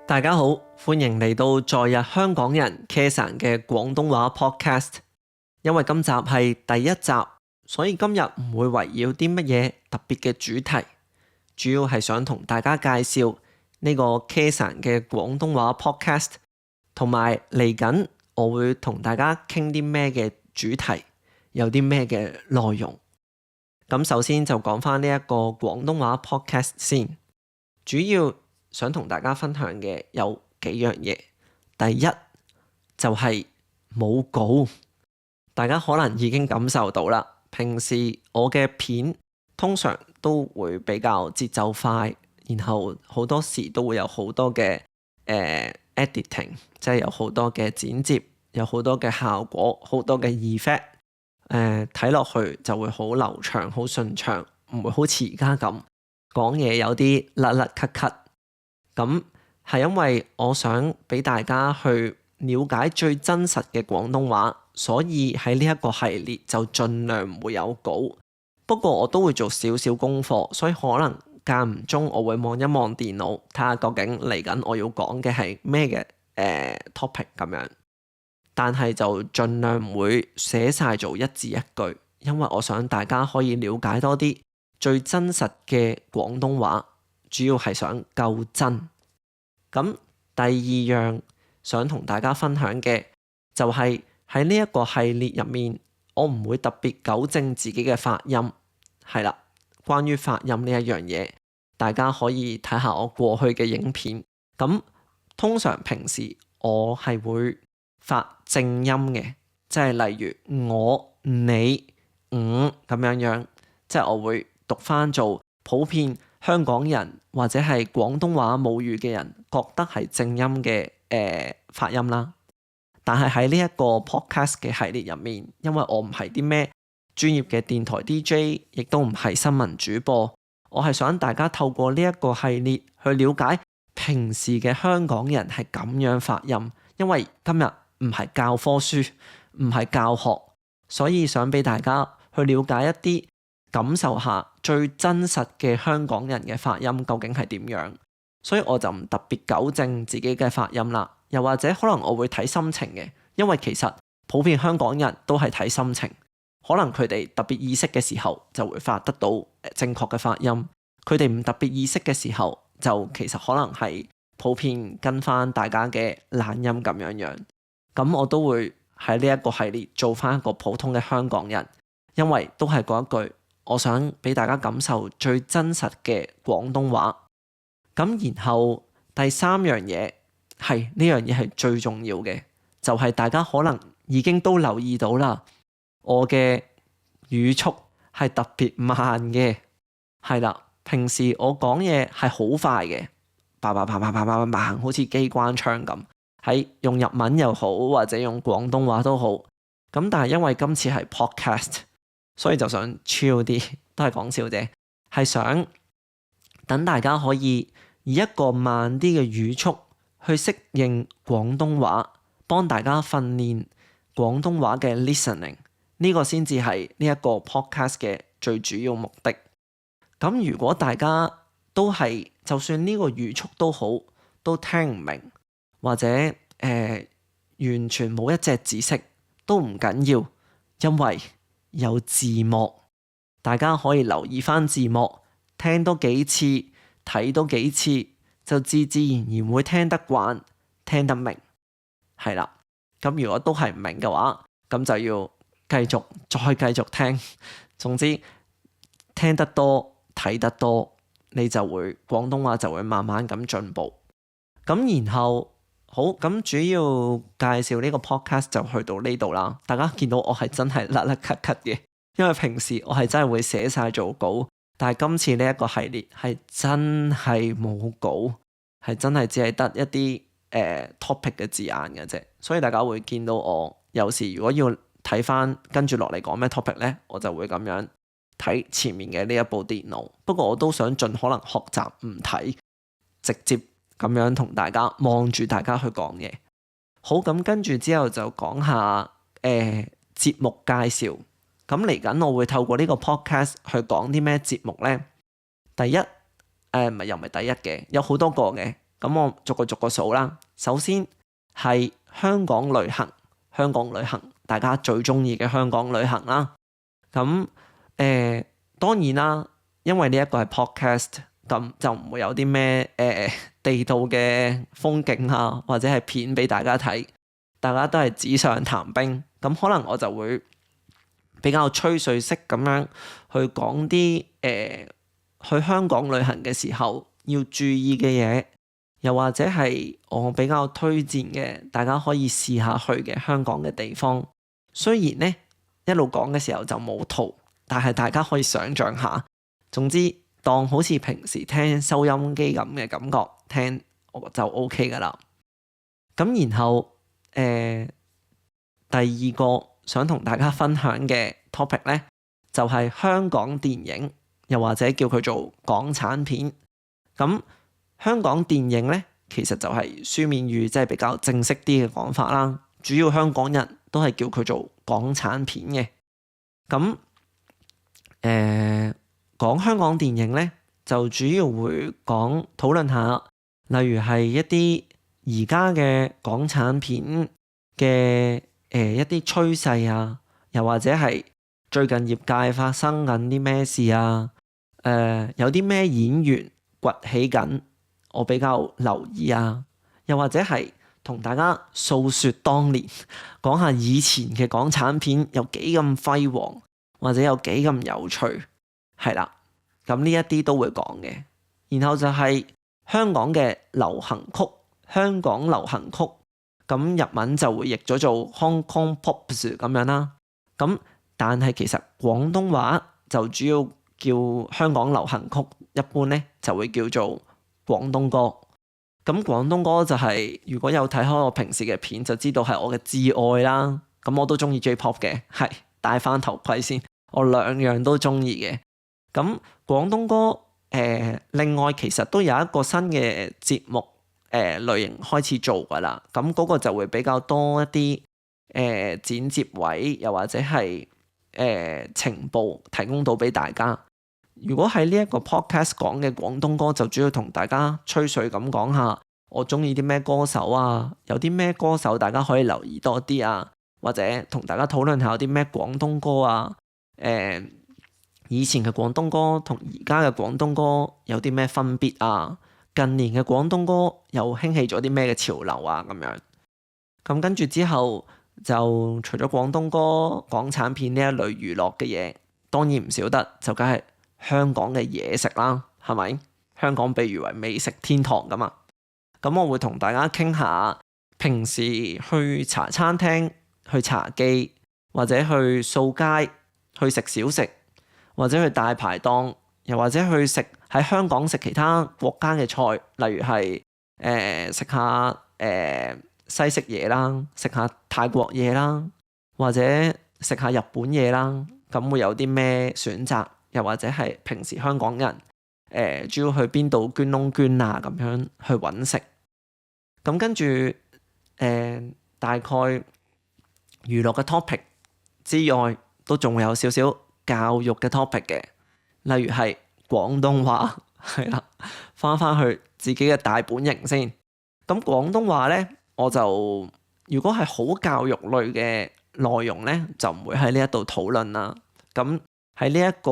大家好，歡迎嚟到在日香港人 Kason 嘅廣東話 podcast。因為今集係第一集，所以今日唔會圍繞啲乜嘢特別嘅主題，主要係想同大家介紹呢個 Kason 嘅廣東話 podcast，同埋嚟緊我會同大家傾啲咩嘅主題，有啲咩嘅內容。咁首先就講翻呢一個廣東話 podcast 先，主要想同大家分享嘅有幾樣嘢。第一就係冇稿，大家可能已經感受到啦。平時我嘅片通常都會比較節奏快，然後好多時都會有好多嘅editing， 即係有好多嘅剪接，有好多嘅效果，好多嘅 effect，睇落去就會好流暢、好順暢，唔會好似而家咁講嘢有啲甩甩咳咳。咁係因為我想俾大家去了解最真實嘅廣東話，所以喺呢一個系列就盡量唔會有稿。不過我都會做少少功課，所以可能間唔中我會望一望電腦，睇下究竟嚟緊我要講嘅係咩嘅topic 咁樣。但係就盡量唔會寫晒做一字一句，因為我想大家可以了解多啲最真實嘅廣東話。主要係想夠真。咁第二樣想同大家分享嘅就係喺呢一個系列入面，我唔會特別糾正自己嘅發音。係啦，關於發音呢一樣嘢，大家可以睇下我過去嘅影片。咁通常平時我係會發正音嘅，即係例如我、你、咁樣，即係我會讀翻做普遍香港人或者係廣東話母語嘅人覺得係正音嘅發音啦。但係喺呢一個 podcast 嘅系列入面，因為我唔係啲咩專業嘅電台 DJ， 亦都唔係新聞主播，我係想大家透過呢一個系列去了解平時嘅香港人係咁樣發音。因為今日唔係教科書，唔係教學，所以想俾大家去了解一啲，感受下最真實嘅香港人嘅發音究竟係點樣，所以我就唔特別糾正自己嘅發音啦。又或者可能我會睇心情嘅，因為其實普遍香港人都係睇心情，可能佢哋特別意識嘅時候就會發得到正確嘅發音，佢哋唔特別意識嘅時候就其實可能係普遍跟翻大家嘅懶音咁樣。咁我都會喺呢一個系列做翻一個普通嘅香港人，因為都係嗰一句，我想俾大家感受最真實嘅廣東話。咁然後第三樣嘢係呢樣嘢係最重要嘅，就係大家可能已經都留意到啦，我嘅語速係特別慢嘅。係啦，平時我講嘢係好快嘅，叭叭叭叭叭叭叭，好似機關槍咁，喺用日文又好或者用廣東話都好。咁但係因為今次係 podcast，所以就想 chill 啲，都係講笑啫，係想等大家可以以一個慢啲嘅語速去適應廣東話，幫大家訓練廣東話嘅 listening， 呢個先至係呢一個 podcast 嘅最主要目的。咁如果大家都係就算呢個語速都好，都聽唔明，或者完全冇一隻字識都唔緊要，因為有字幕，大家可以留意翻字幕，聽多幾次，睇多幾次，就自自然然會聽得慣，聽得明。係啦，咁如果都係唔明嘅話，咁就要再繼續聽。總之聽得多，睇得多，你就會廣東話就會慢慢咁進步。咁然後好，咁主要介紹呢個 podcast 就去到呢度啦。大家見到我係真係甩甩咳咳嘅，因為平時我係真係會寫晒做稿，但係今次呢一個系列係真係冇稿，係真係只係得一啲topic 嘅字眼嘅啫。所以大家會見到我有時如果要睇翻跟住落嚟講咩 topic 呢，我就會咁樣睇前面嘅呢一部電腦。不過我都想盡可能學習唔睇，直接咁樣同大家望住大家去講嘢。好，咁跟住之後就講下節目介紹。咁嚟緊我會透過呢個 podcast 去講啲咩節目呢？第一，又唔係第一嘅，有好多個嘅。咁我逐個數啦。首先係香港旅行，大家最中意嘅香港旅行啦。咁當然啦，因為呢一個係 podcast，咁就唔會有啲咩地道嘅風景啊，或者係片俾大家睇。大家都係紙上談兵，咁可能我就會比較吹水式咁樣去講啲去香港旅行嘅時候要注意嘅嘢，又或者係我比較推薦嘅，大家可以試下去嘅香港嘅地方。雖然呢一路講嘅時候就冇圖，但係大家可以想像下。總之當好似平時聽收音機咁嘅感覺聽，我就 OK 㗎喇。咁然後第二個想同大家分享嘅 topic 呢，就係香港電影，又或者叫佢做港產片。咁香港電影呢，其實就係書面語，即係比較正式啲嘅講法啦。主要香港人都係叫佢做港產片嘅。咁講香港電影呢，就主要會討論下，例如係一啲而家嘅港產片嘅一啲趨勢啊，又或者係最近業界發生緊啲咩事啊，有啲咩演員崛起緊，我比較留意啊，又或者係同大家訴說當年，講下以前嘅港產片有幾咁輝煌，或者有幾咁有趣，係啦，咁呢一啲都會講嘅。然後就係香港嘅流行曲，咁日文就會譯咗做 Hong Kong Pops 咁樣啦。咁但係其實廣東話就主要叫香港流行曲，一般咧就會叫做廣東歌。咁廣東歌就係如果有睇開我平時嘅片，就知道係我嘅至愛啦。咁我都中意 J-pop 嘅，係戴翻頭盔先，我兩樣都中意嘅。咁廣東歌另外其實都有一個新嘅節目類型開始做㗎啦。咁嗰個就會比較多一啲剪接位，又或者係情報提供到俾大家。如果喺呢一個 podcast 講嘅廣東歌，就主要同大家吹水咁講下我中意啲咩歌手啊，有啲咩歌手大家可以留意多啲啊，或者同大家討論下有啲咩廣東歌啊，以前嘅廣東歌同而家嘅廣東歌有啲咩分別啊，近年嘅廣東歌又興起咗啲咩嘅潮流啊咁樣。咁跟住之後就除咗廣東歌、港產片呢一類娛樂嘅嘢，當然唔少得就梗係香港嘅嘢食啦，係咪？香港被譽為美食天堂㗎嘛。咁我會同大家傾下平時去茶餐廳、去茶記，或者去掃街、去食小食，或者去大排檔，又或者去食喺香港食其他國家嘅菜，例如係食下西式嘢啦，食下泰國嘢啦，或者食下日本嘢啦。咁會有啲咩選擇？又或者係平時香港人主要去邊度捐窿捐罅咁樣去揾食。咁跟住大概娛樂嘅 topic 之外，都仲會有少少教育嘅 topic 嘅，例如係廣東話，係啦，翻去自己嘅大本營先。咁廣東話咧，我就如果係好教育類嘅內容咧，就唔會喺呢一度討論啦。咁喺呢一個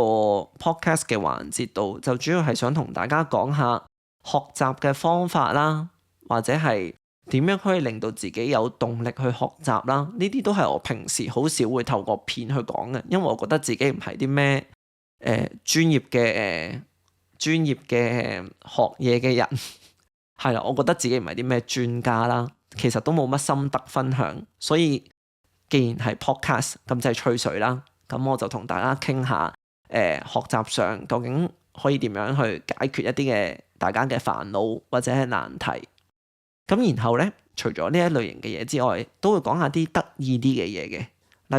podcast 嘅環節度，就主要係想同大家講下學習嘅方法啦，或者係點樣可以令到自己有動力去學習啦。呢啲都係我平時好少會透過片去講嘅，因為我覺得自己唔係啲咩專業嘅學嘢嘅人，係啦，我覺得自己唔係啲咩專家啦，其實都冇乜心得分享，所以既然係 podcast，咁就係吹水啦。咁我就同大家傾下學習上究竟可以點樣去解決一啲嘅大家嘅煩惱或者係難題。咁然後咧，除咗呢一類型嘅嘢之外，都會講下啲得意啲嘅嘢嘅，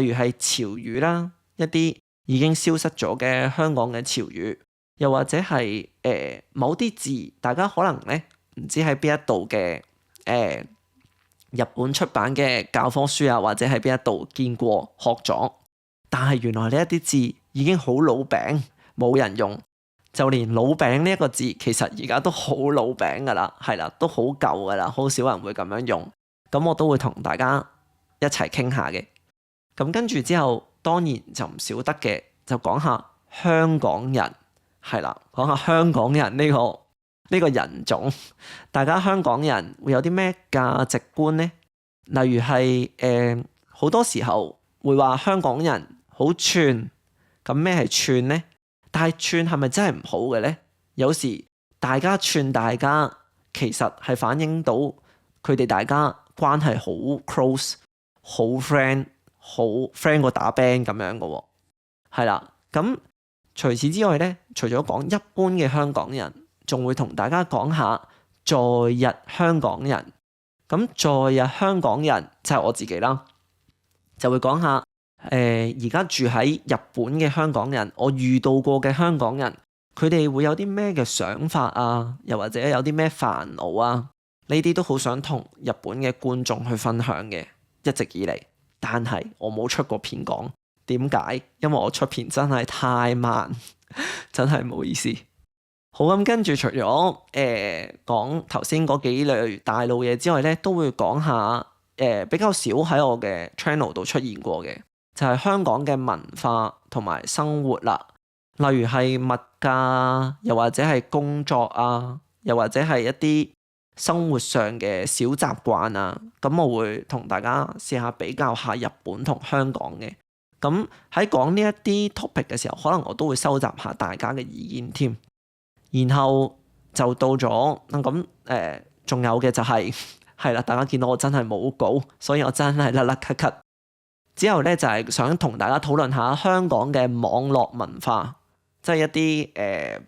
例如係潮語啦，一啲已經消失咗嘅香港嘅潮語，又或者係某啲字，大家可能咧唔知喺邊一度嘅日本出版嘅教科書啊，或者喺邊一度見過學咗。但係原來呢一啲字已經好老餅，冇人用，就連老餅呢一個字，其實而家都好老餅噶啦，係啦，都好舊噶啦，好少人會咁樣用。咁我都會同大家一齊傾下嘅。咁跟住之後，當然就唔少得嘅，就講下香港人，係啦，講下香港人呢個人種。大家香港人會有啲咩價值觀呢？例如係好多時候會話香港人好串。咁咩係串呢？但係串係咪真係唔好嘅呢？有時大家串大家，其實係反映到佢哋大家關係好 close，好 friend 過打 band 咁樣嘅喎。係啦，咁除此之外呢，除咗講一般嘅香港人，仲會同大家講下在日香港人。咁在日香港人就係我自己啦，就會講下而家住喺日本嘅香港人，我遇到過嘅香港人，佢哋會有啲咩嘅想法啊，又或者有啲咩煩惱啊？呢啲都好想同日本嘅觀眾去分享嘅，一直以嚟。但係我冇出過片講，點解？因為我出片真係太慢，真係唔好意思。好，咁跟住除咗講頭先嗰幾類大路嘢之外咧，都會講下比較少喺我嘅 channel 度出現過嘅，就係香港嘅文化同埋生活啦。例如係物價，又或者係工作啊，又或者係一啲生活上嘅小習慣啊。咁我會同大家試下比較下日本同香港嘅。咁喺講呢一啲 topic 嘅時候，可能我都會收集下大家嘅意見添。然後就到咗咁仲有嘅就係啦，大家見到我真係冇稿，所以我真係甩甩咳咳。之後咧就係想同大家討論下香港嘅網絡文化，即係一啲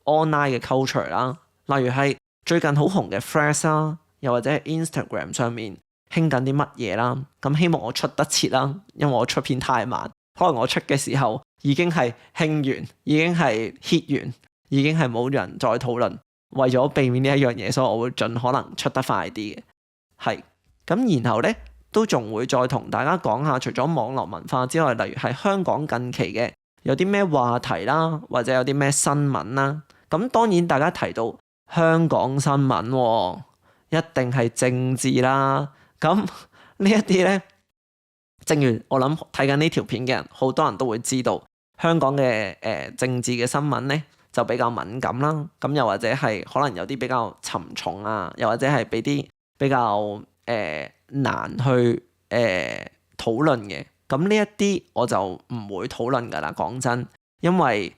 online 嘅 culture 啦。例如係最近好紅嘅 Threads 啦，又或者係 Instagram 上面興緊啲乜嘢啦。咁希望我出得切啦，因為我出片太慢，可能我出嘅時候已經係興完，已經係 hit 完，已經係冇人再討論。為咗避免呢一樣嘢，所以我會盡可能出得快啲嘅。係咁，然後咧都仲會再同大家講下，除咗網絡文化之外，例如係香港近期嘅有啲咩話題啦，或者有啲咩新聞啦。咁當然大家提到香港新聞，一定係政治啦。咁呢一啲咧，正如我諗睇緊呢條片嘅人，好多人都會知道香港嘅政治嘅新聞咧就比較敏感啦。咁又或者係可能有啲比較沉重啊，又或者係俾啲比較難去討論嘅。咁呢一啲我就唔會討論㗎啦，講真，因為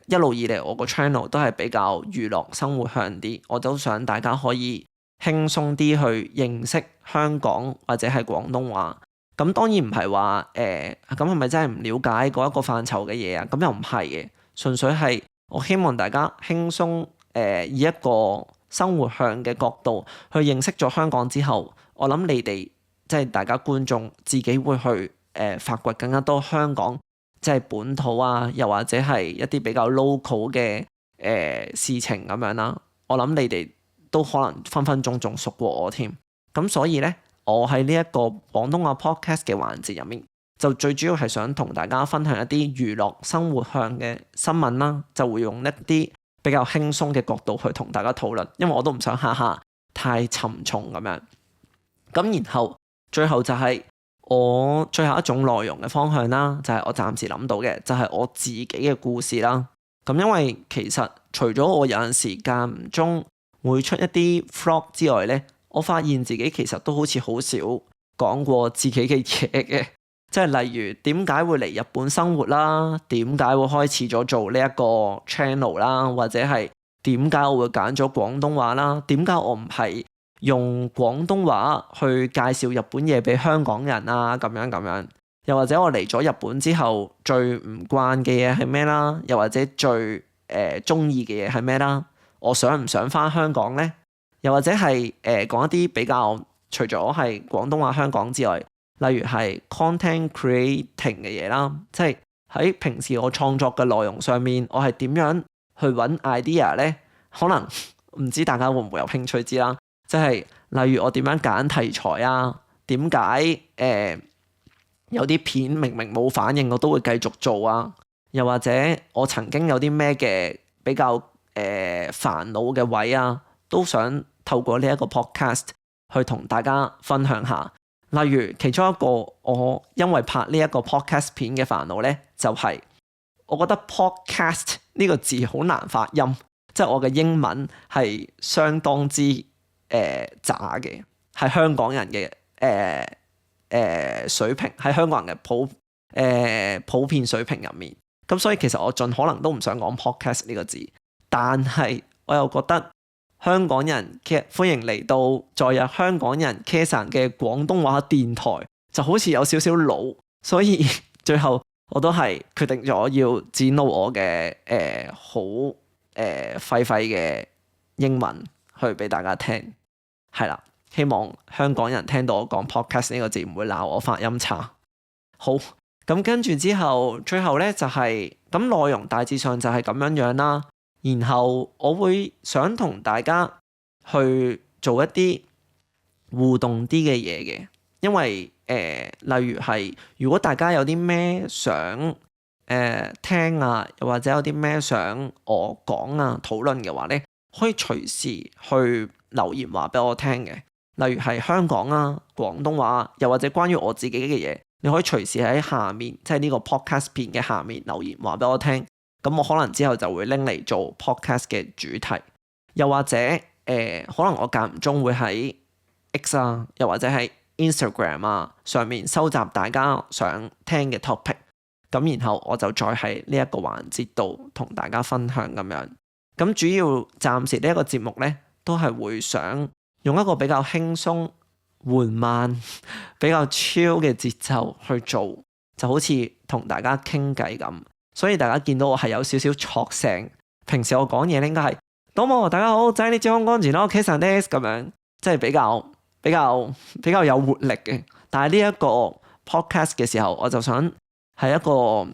一路以嚟我個 channel 都係比較娛樂生活向啲，我都想大家可以輕鬆啲去認識香港或者係廣東話。咁當然唔係話咁係咪真係唔了解嗰一個範疇嘅嘢啊？咁又唔係嘅，純粹係我希望大家輕鬆以一個生活向嘅角度去認識咗香港之後，我諗你哋即係大家觀眾自己會去發掘更加多香港即係本土啊，又或者係一啲比較 local 嘅事情咁樣啦。我諗你哋都可能分分鐘仲熟過我添。咁所以咧，我喺呢一個廣東話 podcast 嘅環節入面，就最主要係想同大家分享一啲娛樂生活向嘅新聞啦，就會用一啲比較輕鬆嘅角度去同大家討論，因為我都唔想下下太沉重咁樣。咁然後最後就係我最後一種內容嘅方向啦，就係我暫時諗到嘅，就係我自己嘅故事啦。咁因為其實除咗我有陣時間唔中會出一啲 vlog 之外咧，我發現自己其實都好似好少講過自己嘅嘢嘅。即係例如點解會嚟日本生活啦，點解會開始咗做呢一個 channel 啦，或者係點解我會揀咗廣東話啦，點解我唔係用廣東話去介紹日本嘢俾香港人啊，咁樣，又或者我嚟咗日本之後最唔慣嘅嘢係咩啦，又或者最中意嘅嘢係咩啦，我想唔想返香港呢？又或者係講一啲比較除咗係廣東話香港之外，例如係 content creating 嘅嘢啦，即係喺平時我創作嘅內容上面，我係點樣去揾 idea 呢？可能唔知大家會唔會有興趣知啦。即係例如我點樣揀題材啊？點解有啲片明明冇反應我都會繼續做啊？又或者我曾經有啲咩嘅比較煩惱嘅位啊，都想透過呢一個 podcast 去同大家分享下。例如其中一個我因為拍呢一個 podcast 片嘅煩惱咧，就係我覺得 podcast 呢個字好難發音，即係我嘅英文係相當之渣嘅，係香港人嘅水平，喺香港人嘅普遍水平入面。咁所以其實我盡可能都唔想講 podcast 呢個字，但係我又覺得香港人嘅歡迎嚟到在日香港人 Kason 嘅廣東話電台，就好似有少少老，所以最後我都係決定咗要展露我嘅好廢嘅英文去俾大家聽，係啦，希望香港人聽到我講 podcast 呢個字唔會鬧我發音差。好，咁跟住之後，最後咧就係咁內容大致上就係咁樣樣啦。然後我會想同大家去做一啲互動啲嘅嘢嘅，因為例如係如果大家有啲咩想聽啊，又或者有啲咩想我講啊討論嘅話咧，可以隨時去留言話俾我聽嘅。例如係香港啊、廣東話，又或者關於我自己嘅嘢，你可以隨時喺下面，即係呢個 podcast 片嘅下面留言話俾我聽。咁我可能之後就會拎嚟做 podcast 嘅主題，又或者可能我間唔中會喺 X 啊，又或者喺 Instagram 啊上面收集大家想聽嘅 topic， 咁然後我就再喺呢一個環節度同大家分享咁樣。咁主要暫時呢一個節目咧，都係會想用一個比較輕鬆、緩慢、比較 chill 嘅節奏去做，就好似同大家傾偈咁。所以大家見到我係有少少錯聲，平時我講嘢咧應該係どうも大家好，在日本講住咯，Kasonです咁樣，即係比較有活力嘅。但係呢一個 podcast 嘅時候，我就想係一個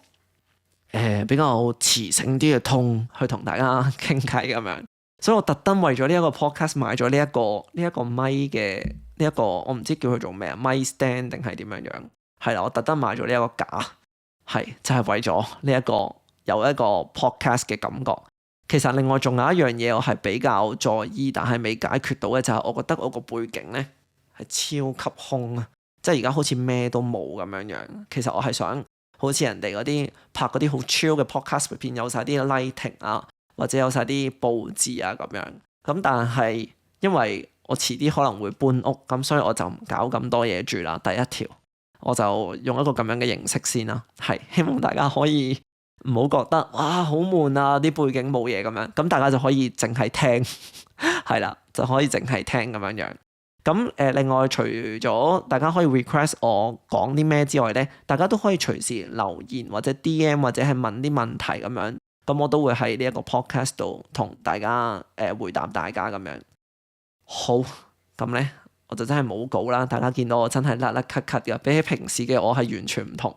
比較磁性啲嘅tone去同大家傾偈咁樣。所以我特登為咗呢一個 podcast 買咗呢一個咪嘅呢一個，我唔知叫佢做咩啊，咪 stand 定係點樣樣？係啦，我特登買咗呢一個架。係，就係為咗呢一個有一個 podcast 嘅感覺。其實另外仲有一樣嘢我係比較在意，但係未解決到嘅就係我覺得我個背景咧係超級空啊，即係而家好似咩都冇咁樣樣。其實我係想好似人哋嗰啲拍嗰啲好 chill 嘅 podcast 片，有晒啲 lighting 啊，或者有晒啲佈置啊咁樣。咁但係因為我遲啲可能會搬屋，咁所以我就唔搞咁多嘢住啦。第一條。我就用一個咁樣嘅形式先啦，係希望大家可以唔好覺得哇好悶啊，啲背景冇嘢咁樣，咁大家就可以淨係聽，係啦，就可以淨係聽咁樣樣。咁另外除咗大家可以 request 我講啲咩之外咧，大家都可以隨時留言或者 DM 或者係問啲問題咁樣，咁我都會喺呢一個 podcast 度同大家回答大家咁樣。好，咁咧。我就真係冇稿啦，大家見到我真係甩甩咳咳嘅，比起平時嘅我係完全唔同。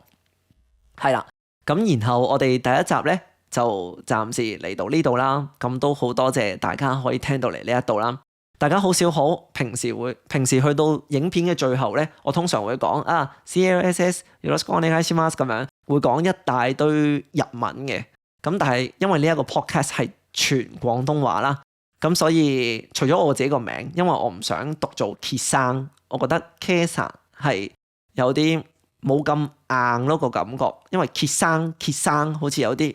係啦，咁然後我哋第一集咧就暫時嚟到呢度啦。咁都好多謝大家可以聽到嚟呢一度啦。大家好少可平時去到影片嘅最後咧，我通常會講CLSS よろしくお願いします咁樣，會講一大堆日文嘅。咁但係因為呢一個 podcast 係全廣東話啦。咁所以除咗我自己個名，因為我唔想讀做傑生，我覺得 Kason 係有啲冇咁硬咯個感覺，因為傑生好似有啲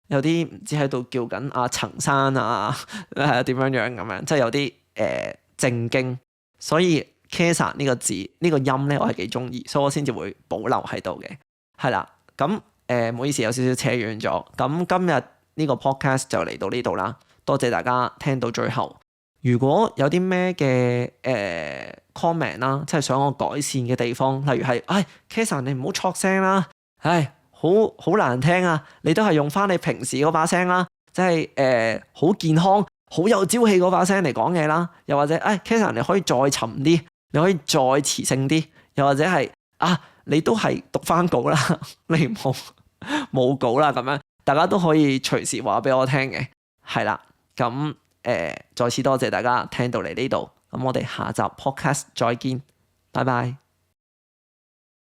唔知喺度叫緊阿陳生啊點樣咁樣，即係有啲正經，所以 Kason 呢個字呢個音咧我係幾中意，所以我先至會保留喺度嘅。係啦，咁唔好意思有少少扯遠咗，咁今日呢個 podcast 就嚟到呢度啦。多謝大家聽到最後。如果有啲咩嘅comment 啦，即係想我改善嘅地方，例如係Kason 你唔好錯聲啦，好難聽啊！你都係用翻你平時嗰把聲啦，即係好健康、好有朝氣嗰把聲嚟講嘢啦。又或者Kason 你可以再沉啲，你可以再磁性啲。又或者係你都係讀翻稿啦，你冇稿啦咁樣，大家都可以隨時話俾我聽嘅，係啦。咁再次多謝大家聽到嚟呢度，咁我哋下集 podcast 再見，拜拜。